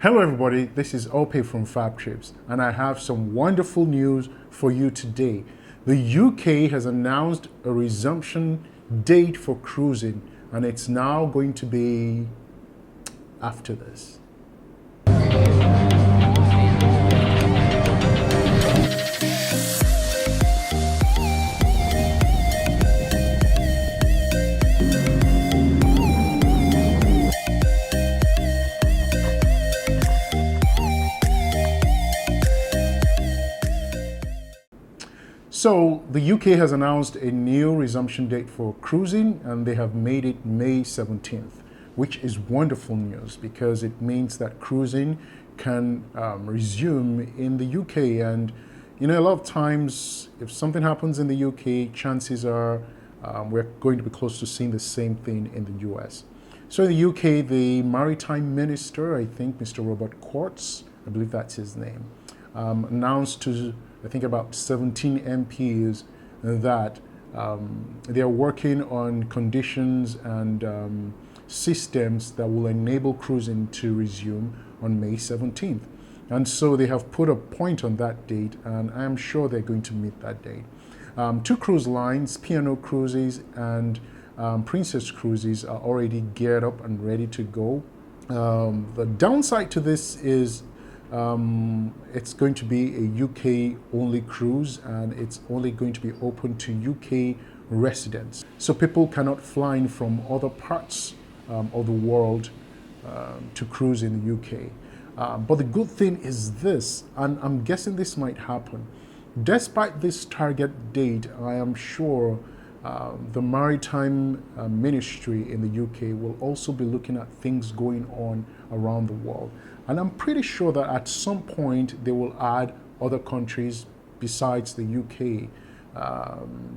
Hello everybody, this is Ope from Fabtrips, and I have some wonderful news for you today. The UK has announced a resumption date for cruising, and it's now going to be after this. So the UK has announced a new resumption date for cruising, and they have made it May 17th, which is wonderful news because it means that cruising can resume in the UK. And you know, a lot of times if something happens in the UK, chances are we're going to be close to seeing the same thing in the US. So in the UK, the Maritime Minister, I think Mr. Robert Quartz, I believe that's his name, announced to I think about 17 MPs that they are working on conditions and systems that will enable cruising to resume on May 17th. And so they have put a point on that date, and I am sure they're going to meet that date. Two cruise lines, P&O Cruises and Princess Cruises, are already geared up and ready to go. The downside to this is it's going to be a UK only cruise, and it's only going to be open to UK residents. So people cannot fly in from other parts of the world to cruise in the UK. But the good thing is this, and I'm guessing this might happen. Despite this target date, I am sure the Maritime Ministry in the UK will also be looking at things going on around the world. And I'm pretty sure that at some point they will add other countries besides the UK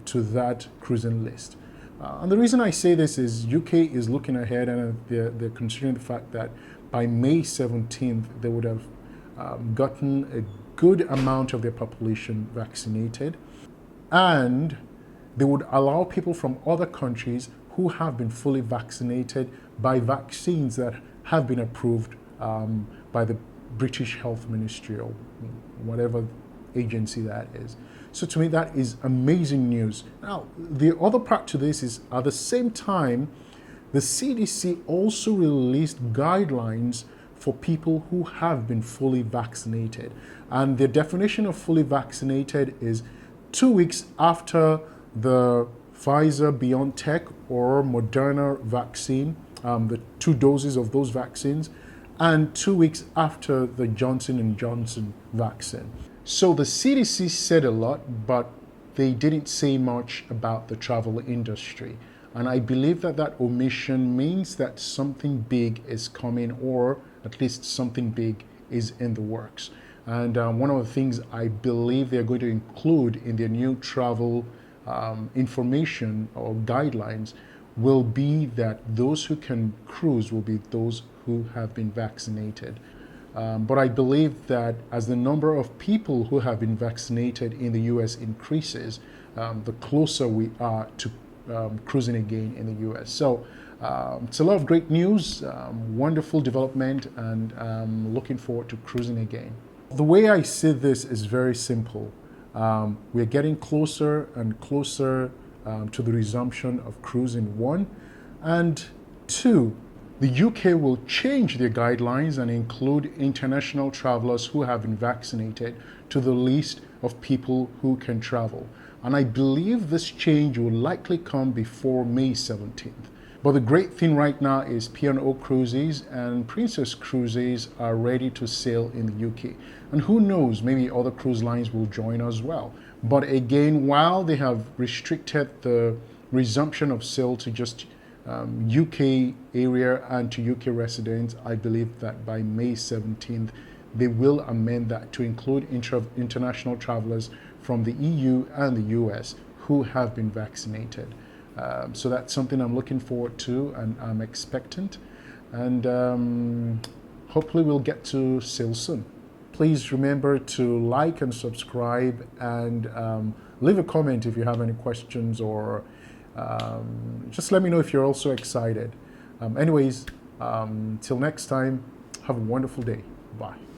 to that cruising list. And the reason I say this is UK is looking ahead, and they're considering the fact that by May 17th, they would have gotten a good amount of their population vaccinated, and they would allow people from other countries who have been fully vaccinated by vaccines that have been approved by the British Health Ministry or whatever agency that is. So to me, that is amazing news. Now, the other part to this is at the same time, the CDC also released guidelines for people who have been fully vaccinated. And the definition of fully vaccinated is 2 weeks after the Pfizer-BioNTech or Moderna vaccine, the 2 doses of those vaccines, and 2 weeks after the Johnson & Johnson vaccine. So the CDC said a lot, but they didn't say much about the travel industry. And I believe that that omission means that something big is coming, or at least something big is in the works. And one of the things I believe they're going to include in their new travel information or guidelines will be that those who can cruise will be those who have been vaccinated. But I believe that as the number of people who have been vaccinated in the US increases, the closer we are to cruising again in the US. So it's a lot of great news, wonderful development, and I'm looking forward to cruising again. The way I see this is very simple. We're getting closer and closer to the resumption of cruising, 1. And 2, the UK will change their guidelines and include international travelers who have been vaccinated to the list of people who can travel. And I believe this change will likely come before May 17th. But the great thing right now is P&O Cruises and Princess Cruises are ready to sail in the UK. And who knows, maybe other cruise lines will join as well. But again, while they have restricted the resumption of sail to just UK area and to UK residents, I believe that by May 17th, they will amend that to include international travelers from the EU and the US who have been vaccinated. So that's something I'm looking forward to, and I'm expectant. And hopefully we'll get to sail soon. Please remember to like and subscribe, and leave a comment if you have any questions, or just let me know if you're also excited. Anyways, till next time, have a wonderful day. Bye.